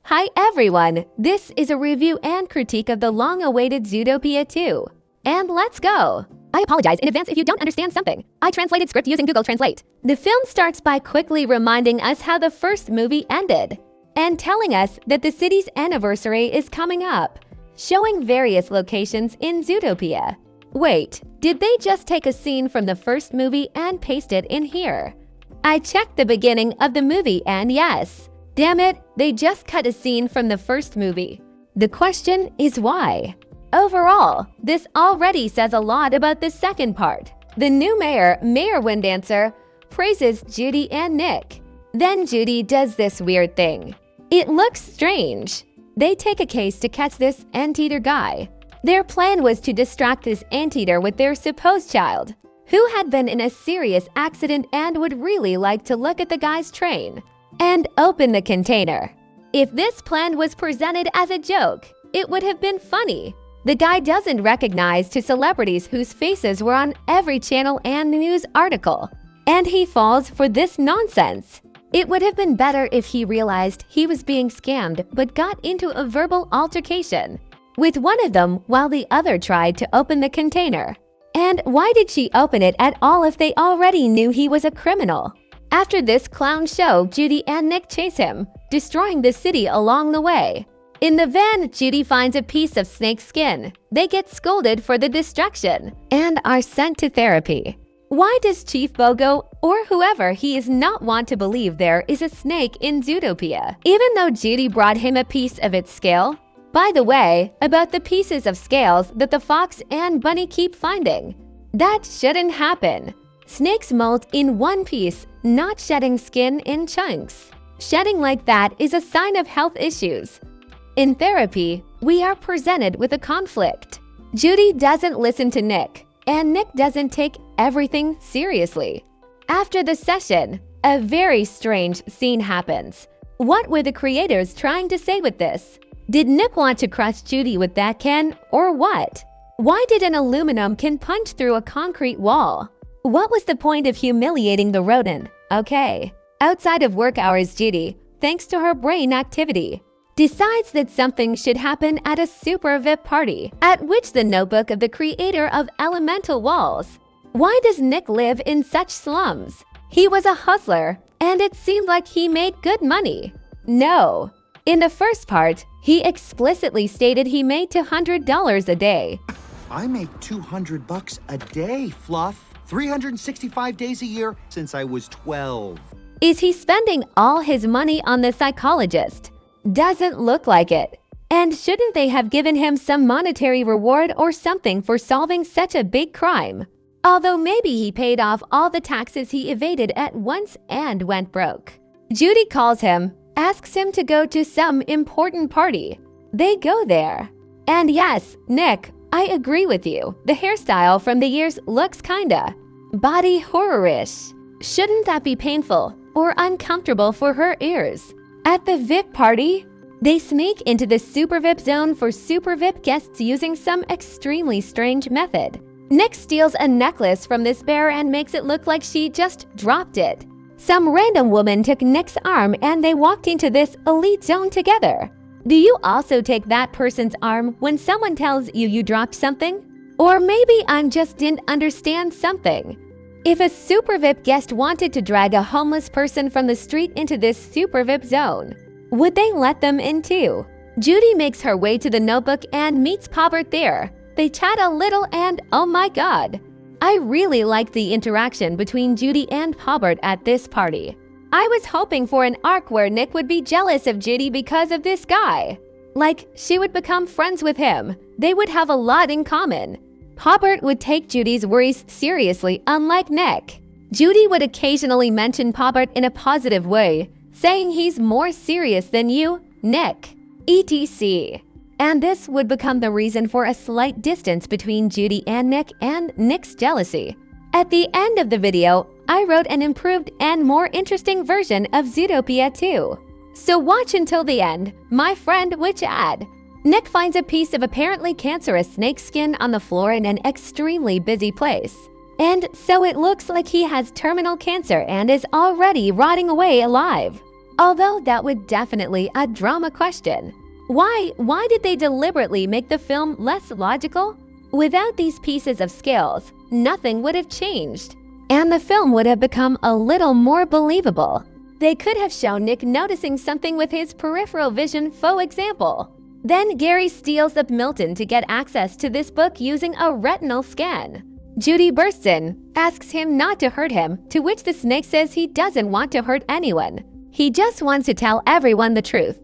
Hi everyone! This is a review and critique of the long-awaited Zootopia 2. And let's go! I apologize in advance if you don't understand something. I translated script using Google Translate. The film starts by quickly reminding us how the first movie ended, and telling us that the city's anniversary is coming up, showing various locations in Zootopia. Wait, did they just take a scene from the first movie and paste it in here? I checked the beginning of the movie and yes, damn it, they just cut a scene from the first movie. The question is why? Overall, this already says a lot about the second part. The new mayor, Mayor Windancer, praises Judy and Nick. Then Judy does this weird thing. It looks strange. They take a case to catch this anteater guy. Their plan was to distract this anteater with their supposed child, who had been in a serious accident and would really like to look at the guy's train and open the container. If this plan was presented as a joke, it would have been funny. The guy doesn't recognize two celebrities whose faces were on every channel and news article, and he falls for this nonsense. It would have been better if he realized he was being scammed but got into a verbal altercation with one of them while the other tried to open the container. And why did she open it at all if they already knew he was a criminal? After this clown show, Judy and Nick chase him, destroying the city along the way. In the van, Judy finds a piece of snake skin. They get scolded for the distraction and are sent to therapy. Why does Chief Bogo, or whoever he is, not want to believe there is a snake in Zootopia, even though Judy brought him a piece of its scale? By the way, about the pieces of scales that the fox and bunny keep finding, that shouldn't happen. Snakes molt in one piece, not shedding skin in chunks. Shedding like that is a sign of health issues. In therapy, we are presented with a conflict. Judy doesn't listen to Nick, and Nick doesn't take everything seriously. After the session, a very strange scene happens. What were the creators trying to say with this? Did Nick want to crush Judy with that can, or what? Why did an aluminum can punch through a concrete wall? What was the point of humiliating the rodent? Okay. Outside of work hours, Judy, thanks to her brain activity, decides that something should happen at a super VIP party, at which the notebook of the creator of Elemental Walls. Why does Nick live in such slums? He was a hustler, and it seemed like he made good money. No. In the first part, he explicitly stated he made $200 a day. I make $200 a day, Fluff. 365 days a year since I was 12. Is he spending all his money on the psychologist? Doesn't look like it. And shouldn't they have given him some monetary reward or something for solving such a big crime? Although maybe he paid off all the taxes he evaded at once and went broke. Judy calls him, asks him to go to some important party. They go there. And yes, Nick, I agree with you. The hairstyle from the years looks kinda body horror-ish. Shouldn't that be painful or uncomfortable for her ears? At the VIP party, they sneak into the super VIP zone for super VIP guests using some extremely strange method. Nick steals a necklace from this bear and makes it look like she just dropped it. Some random woman took Nick's arm and they walked into this elite zone together. Do you also take that person's arm when someone tells you you dropped something? Or maybe I just didn't understand something. If a super VIP guest wanted to drag a homeless person from the street into this super VIP zone, would they let them in too? Judy makes her way to the notebook and meets Pobbert there. They chat a little and oh my god. I really liked the interaction between Judy and Pobbert at this party. I was hoping for an arc where Nick would be jealous of Judy because of this guy. Like, she would become friends with him. They would have a lot in common. Pobbert would take Judy's worries seriously, unlike Nick. Judy would occasionally mention Pobbert in a positive way, saying he's more serious than you, Nick, etc. And this would become the reason for a slight distance between Judy and Nick's jealousy. At the end of the video, I wrote an improved and more interesting version of Zootopia 2. So watch until the end, my friend, which ad. Nick finds a piece of apparently cancerous snake skin on the floor in an extremely busy place. And so it looks like he has terminal cancer and is already rotting away alive. Although that would definitely a drama question. Why did they deliberately make the film less logical? Without these pieces of skills, nothing would have changed, and the film would have become a little more believable. They could have shown Nick noticing something with his peripheral vision, for example. Then Gary steals up Milton to get access to this book using a retinal scan. Judy bursts in, asks him not to hurt him, to which the snake says he doesn't want to hurt anyone. He just wants to tell everyone the truth.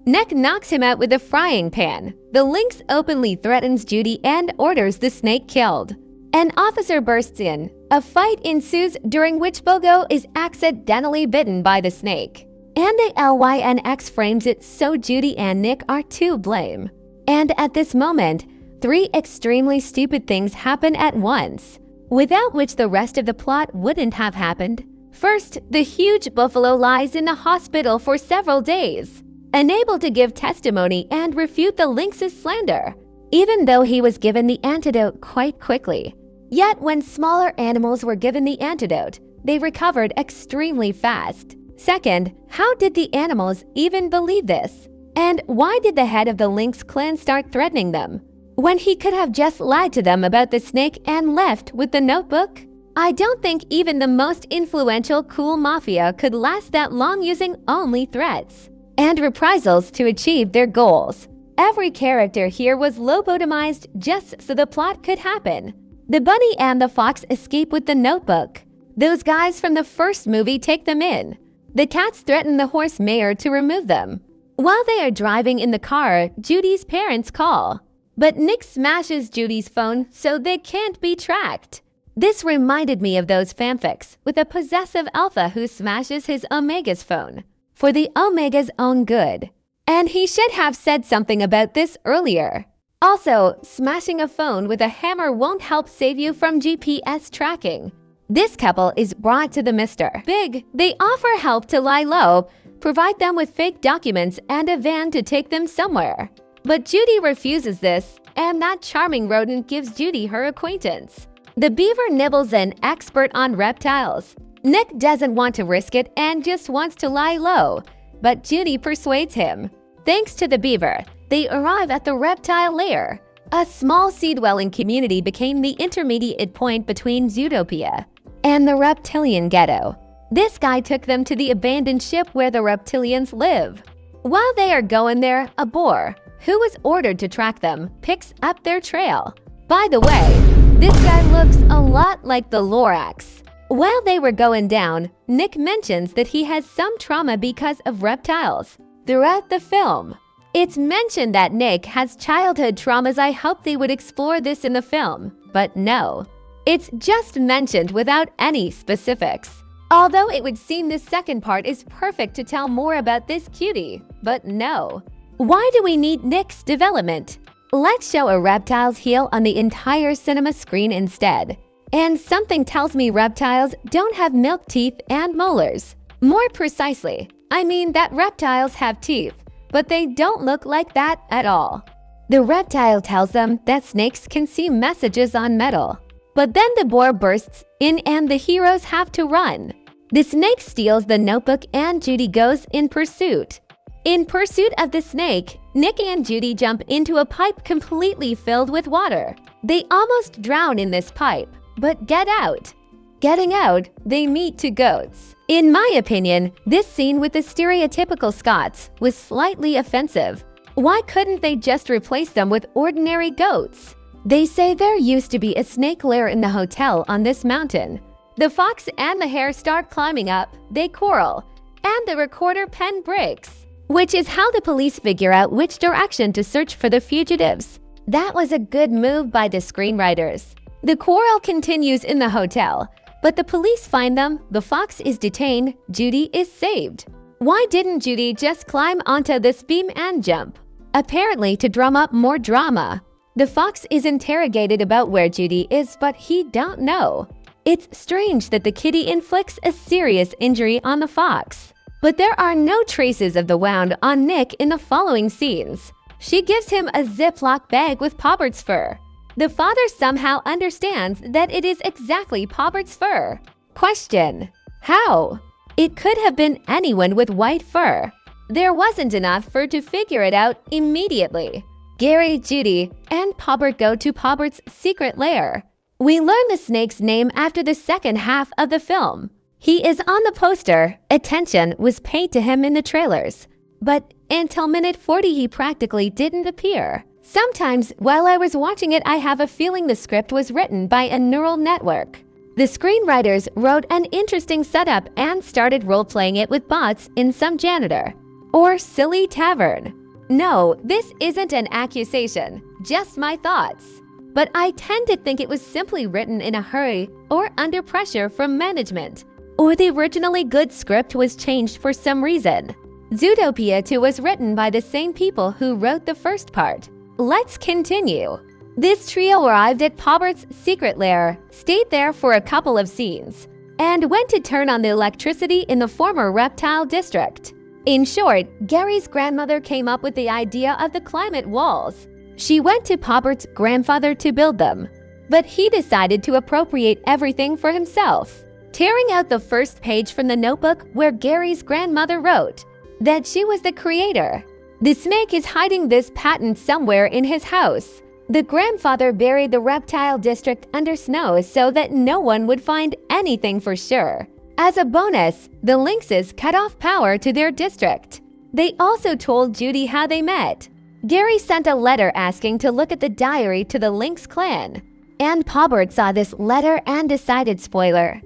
Nick knocks him out with a frying pan. The lynx openly threatens Judy and orders the snake killed. An officer bursts in. A fight ensues during which Bogo is accidentally bitten by the snake. And the LYNX frames it so Judy and Nick are to blame. And at this moment, 3 extremely stupid things happen at once, without which the rest of the plot wouldn't have happened. First, the huge buffalo lies in the hospital for several days, unable to give testimony and refute the lynx's slander, even though he was given the antidote quite quickly. Yet when smaller animals were given the antidote, they recovered extremely fast. Second, how did the animals even believe this? And why did the head of the lynx clan start threatening them, when he could have just lied to them about the snake and left with the notebook? I don't think even the most influential cool mafia could last that long using only threats and reprisals to achieve their goals. Every character here was lobotomized just so the plot could happen. The bunny and the fox escape with the notebook. Those guys from the first movie take them in. The cats threaten the horse mayor to remove them. While they are driving in the car, Judy's parents call. But Nick smashes Judy's phone so they can't be tracked. This reminded me of those fanfics with a possessive alpha who smashes his Omega's phone for the Omega's own good. And he should have said something about this earlier. Also, smashing a phone with a hammer won't help save you from GPS tracking. This couple is brought to the Mr. Big. They offer help to lie low, provide them with fake documents and a van to take them somewhere. But Judy refuses this, and that charming rodent gives Judy her acquaintance. The beaver nibbles an expert on reptiles. Nick doesn't want to risk it and just wants to lie low, but Judy persuades him. Thanks to the beaver, they arrive at the reptile lair. A small sea-dwelling community became the intermediate point between Zootopia and the reptilian ghetto. This guy took them to the abandoned ship where the reptilians live. While they are going there, a boar, who was ordered to track them, picks up their trail. By the way, this guy looks a lot like the Lorax. While they were going down, Nick mentions that he has some trauma because of reptiles. Throughout the film, it's mentioned that Nick has childhood traumas. I hope they would explore this in the film, but no. It's just mentioned without any specifics. Although it would seem this second part is perfect to tell more about this cutie, but no. Why do we need Nick's development? Let's show a reptile's heel on the entire cinema screen instead. And something tells me reptiles don't have milk teeth and molars. More precisely, I mean that reptiles have teeth, but they don't look like that at all. The reptile tells them that snakes can see messages on metal. But then the boar bursts in and the heroes have to run. The snake steals the notebook and Judy goes in pursuit. In pursuit of the snake, Nick and Judy jump into a pipe completely filled with water. They almost drown in this pipe, but get out. Getting out, they meet 2 goats. In my opinion, this scene with the stereotypical Scots was slightly offensive. Why couldn't they just replace them with ordinary goats? They say there used to be a snake lair in the hotel on this mountain. The fox and the hare start climbing up, they quarrel, and the recorder pen breaks, which is how the police figure out which direction to search for the fugitives. That was a good move by the screenwriters. The quarrel continues in the hotel, but the police find them, the fox is detained, Judy is saved. Why didn't Judy just climb onto this beam and jump? Apparently to drum up more drama. The fox is interrogated about where Judy is, but he don't know. It's strange that the kitty inflicts a serious injury on the fox. But there are no traces of the wound on Nick in the following scenes. She gives him a Ziploc bag with Pobbert's fur. The father somehow understands that it is exactly Pobbert's fur. Question: how? It could have been anyone with white fur. There wasn't enough fur to figure it out immediately. Gary, Judy, and Pobbert go to Pobbert's secret lair. We learn the snake's name after the second half of the film. He is on the poster. Attention was paid to him in the trailers. But until minute 40, he practically didn't appear. Sometimes, while I was watching it, I have a feeling the script was written by a neural network. The screenwriters wrote an interesting setup and started role-playing it with bots in some janitor or silly tavern. No, this isn't an accusation, just my thoughts. But I tend to think it was simply written in a hurry or under pressure from management, or the originally good script was changed for some reason. Zootopia 2 was written by the same people who wrote the first part. Let's continue. This trio arrived at Pobbert's secret lair, stayed there for a couple of scenes, and went to turn on the electricity in the former reptile district. In short, Gary's grandmother came up with the idea of the climate walls. She went to Pobbert's grandfather to build them, but he decided to appropriate everything for himself, tearing out the first page from the notebook where Gary's grandmother wrote that she was the creator. The snake is hiding this patent somewhere in his house. The grandfather buried the reptile district under snow so that no one would find anything for sure. As a bonus, the lynxes cut off power to their district. They also told Judy how they met. Gary sent a letter asking to look at the diary to the Lynx clan. And Pobbert saw this letter and decided, spoiler,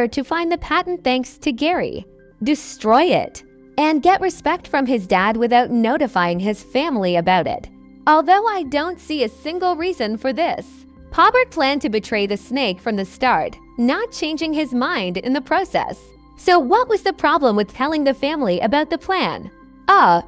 to find the patent thanks to Gary. Destroy it and get respect from his dad without notifying his family about it. Although I don't see a single reason for this. Pobbert planned to betray the snake from the start, not changing his mind in the process. So what was the problem with telling the family about the plan?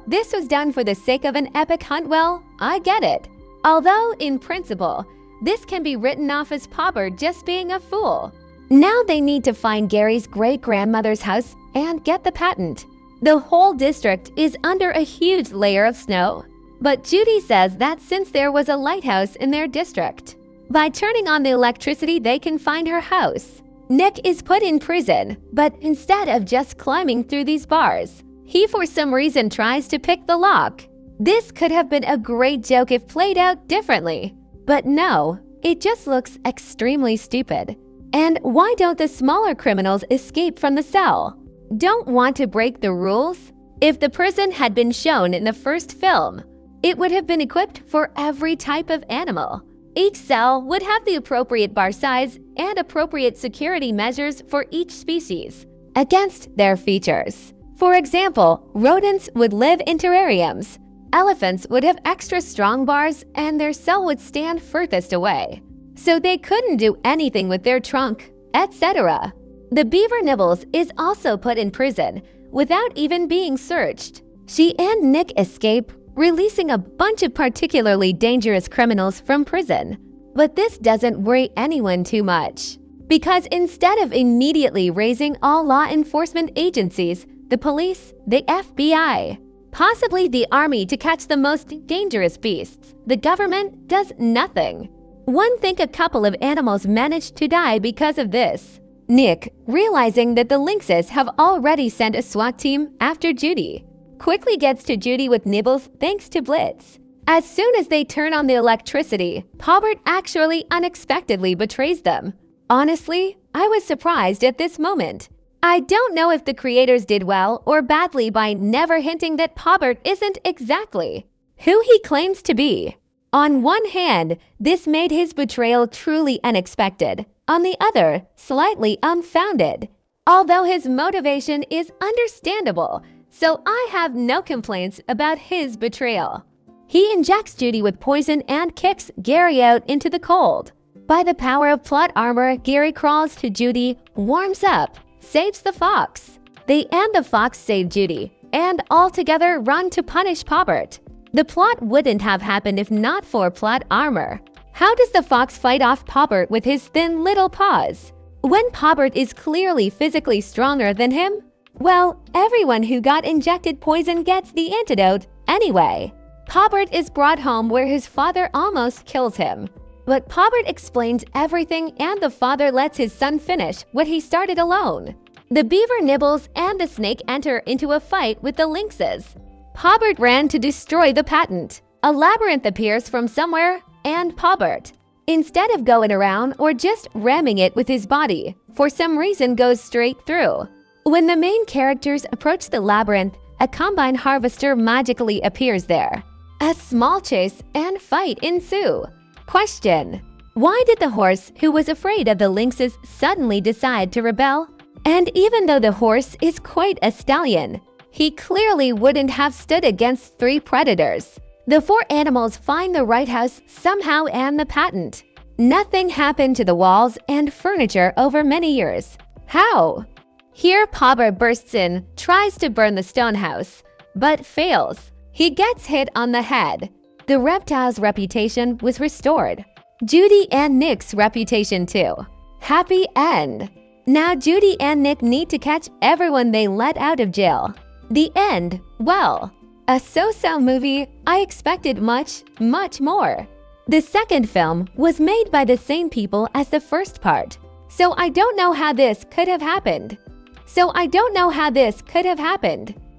This was done for the sake of an epic hunt. Well, I get it. Although, in principle, this can be written off as Pobbert just being a fool. Now they need to find Gary's great-grandmother's house and get the patent. The whole district is under a huge layer of snow. But Judy says that since there was a lighthouse in their district, by turning on the electricity, they can find her house. Nick is put in prison, but instead of just climbing through these bars, he for some reason tries to pick the lock. This could have been a great joke if played out differently. But no, it just looks extremely stupid. And why don't the smaller criminals escape from the cell? Don't want to break the rules? If the prison had been shown in the first film, it would have been equipped for every type of animal. Each cell would have the appropriate bar size and appropriate security measures for each species against their features. For example, rodents would live in terrariums. Elephants would have extra strong bars and their cell would stand furthest away, so they couldn't do anything with their trunk, etc. The beaver Nibbles is also put in prison without even being searched. She and Nick escape, releasing a bunch of particularly dangerous criminals from prison. But this doesn't worry anyone too much, because instead of immediately raising all law enforcement agencies, the police, the FBI, possibly the army to catch the most dangerous beasts, the government does nothing. One think a couple of animals managed to die because of this. Nick, realizing that the lynxes have already sent a SWAT team after Judy, quickly gets to Judy with Nibbles thanks to Blitz. As soon as they turn on the electricity, Pobbert actually unexpectedly betrays them. Honestly, I was surprised at this moment. I don't know if the creators did well or badly by never hinting that Pobbert isn't exactly who he claims to be. On one hand, this made his betrayal truly unexpected. On the other, slightly unfounded. Although his motivation is understandable, so I have no complaints about his betrayal. He injects Judy with poison and kicks Gary out into the cold. By the power of plot armor, Gary crawls to Judy, warms up, saves the fox. They and the fox save Judy, and all together run to punish Pobbert. The plot wouldn't have happened if not for plot armor. How does the fox fight off Pobbert with his thin little paws, when Pobbert is clearly physically stronger than him? Well, everyone who got injected poison gets the antidote anyway. Pobbert is brought home where his father almost kills him. But Pobbert explains everything and the father lets his son finish what he started alone. The beaver nibbles and the snake enter into a fight with the lynxes. Pawbert ran to destroy the patent. A labyrinth appears from somewhere, and Pawbert, instead of going around or just ramming it with his body, for some reason goes straight through. When the main characters approach the labyrinth, a combine harvester magically appears there. A small chase and fight ensue. Question: why did the horse, who was afraid of the lynxes, suddenly decide to rebel? And even though the horse is quite a stallion, he clearly wouldn't have stood against 3 predators. The 4 animals find the right house somehow and the patent. Nothing happened to the walls and furniture over many years. How? Here Pawbert bursts in, tries to burn the stone house, but fails. He gets hit on the head. The reptile's reputation was restored. Judy and Nick's reputation too. Happy end. Now Judy and Nick need to catch everyone they let out of jail. The end, well, a so-so movie. I expected much, much more. The second film was made by the same people as the first part, so I don't know how this could have happened.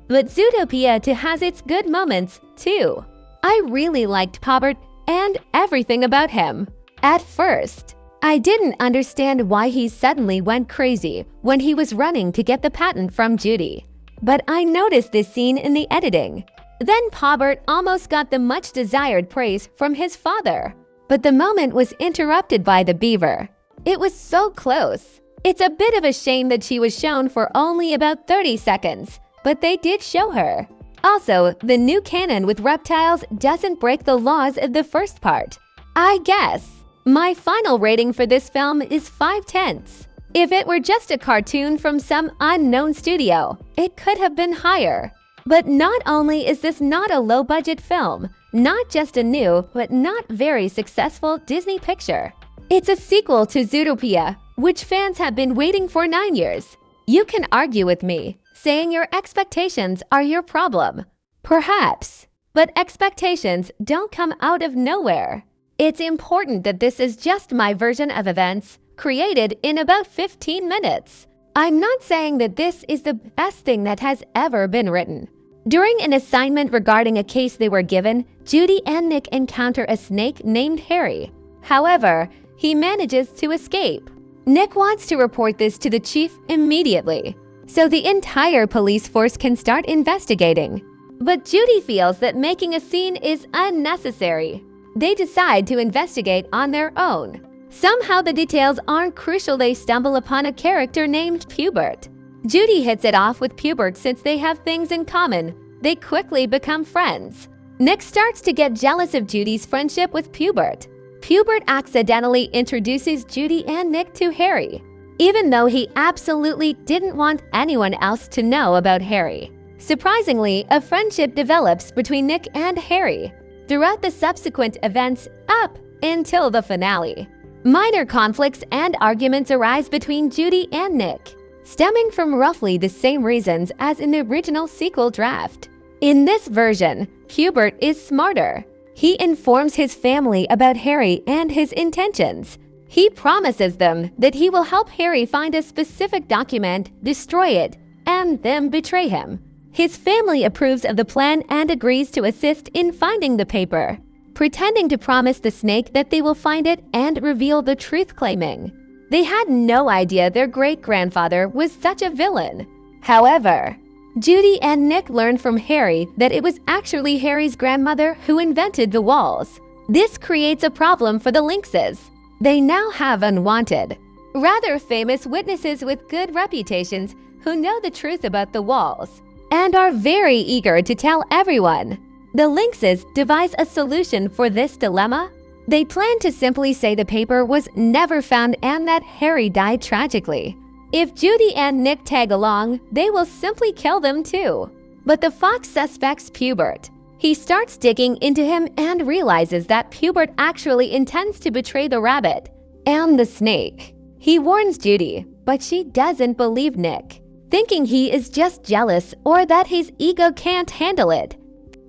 But Zootopia has its good moments too. I really liked Pawbert and everything about him. At first, I didn't understand why he suddenly went crazy when he was running to get the patent from Judy. But I noticed this scene in the editing. Then Pawbert almost got the much-desired praise from his father. But the moment was interrupted by the beaver. It was so close. It's a bit of a shame that she was shown for only about 30 seconds, but they did show her. Also, the new canon with reptiles doesn't break the laws of the first part. I guess. My final rating for this film is 5/10. If it were just a cartoon from some unknown studio, it could have been higher. But not only is this not a low-budget film, not just a new but not very successful Disney picture, it's a sequel to Zootopia, which fans have been waiting for 9 years. You can argue with me, saying your expectations are your problem. Perhaps. But expectations don't come out of nowhere. It's important that this is just my version of events, created in about 15 minutes. I'm not saying that this is the best thing that has ever been written. During an assignment regarding a case they were given, Judy and Nick encounter a snake named Harry. However, he manages to escape. Nick wants to report this to the chief immediately, so the entire police force can start investigating. But Judy feels that making a scene is unnecessary. They decide to investigate on their own. Somehow the details aren't crucial. They stumble upon a character named Pawbert. Judy hits it off with Pawbert since they have things in common. They quickly become friends. Nick starts to get jealous of Judy's friendship with Pawbert. Pawbert accidentally introduces Judy and Nick to Harry, even though he absolutely didn't want anyone else to know about Harry. Surprisingly, a friendship develops between Nick and Harry throughout the subsequent events up until the finale. Minor conflicts and arguments arise between Judy and Nick, stemming from roughly the same reasons as in the original sequel draft. In this version, Pawbert is smarter. He informs his family about Harry and his intentions. He promises them that he will help Harry find a specific document, destroy it, and then betray him. His family approves of the plan and agrees to assist in finding the paper, pretending to promise the snake that they will find it and reveal the truth claiming. They had no idea their great-grandfather was such a villain. However, Judy and Nick learned from Harry that it was actually Harry's grandmother who invented the walls. This creates a problem for the lynxes. They now have unwanted, rather famous witnesses with good reputations who know the truth about the walls and are very eager to tell everyone. The lynxes devise a solution for this dilemma. They plan to simply say the paper was never found and that Harry died tragically. If Judy and Nick tag along, they will simply kill them too. But the fox suspects Pawbert. He starts digging into him and realizes that Pawbert actually intends to betray the rabbit and the snake. He warns Judy, but she doesn't believe Nick, thinking he is just jealous or that his ego can't handle it.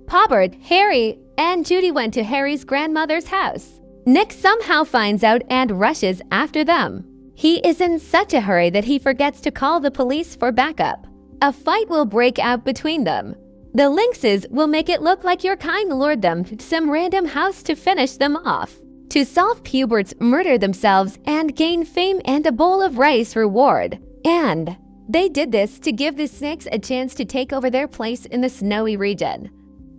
Pawbert, Harry, and Judy went to Harry's grandmother's house. Nick somehow finds out and rushes after them. He is in such a hurry that he forgets to call the police for backup. A fight will break out between them. The lynxes will make it look like your kind lured them to some random house to finish them off. To solve Pubert's murder themselves and gain fame and a bowl of rice reward. And they did this to give the snakes a chance to take over their place in the snowy region.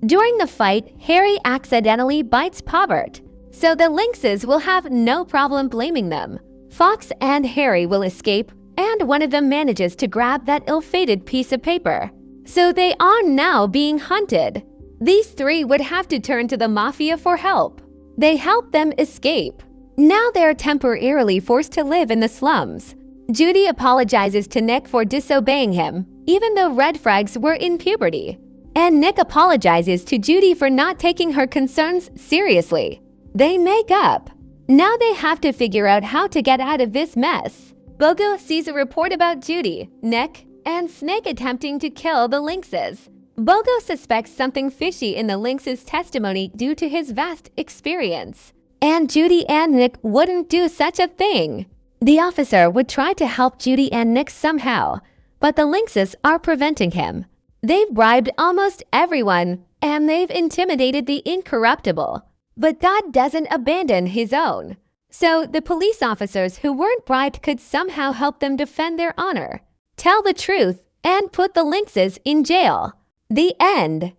During the fight, Harry accidentally bites Pubert, so the lynxes will have no problem blaming them. Fox and Harry will escape, and one of them manages to grab that ill-fated piece of paper. So they are now being hunted. These three would have to turn to the mafia for help. They help them escape. Now they're temporarily forced to live in the slums. Judy apologizes to Nick for disobeying him, even though red flags were in puberty. And Nick apologizes to Judy for not taking her concerns seriously. They make up. Now they have to figure out how to get out of this mess. Bogo sees a report about Judy, Nick, and Snake attempting to kill the lynxes. Bogo suspects something fishy in the lynx's testimony due to his vast experience. And Judy and Nick wouldn't do such a thing. The officer would try to help Judy and Nick somehow, but the lynxes are preventing him. They've bribed almost everyone, and they've intimidated the incorruptible. But God doesn't abandon his own. So the police officers who weren't bribed could somehow help them defend their honor, tell the truth, and put the lynxes in jail. The end.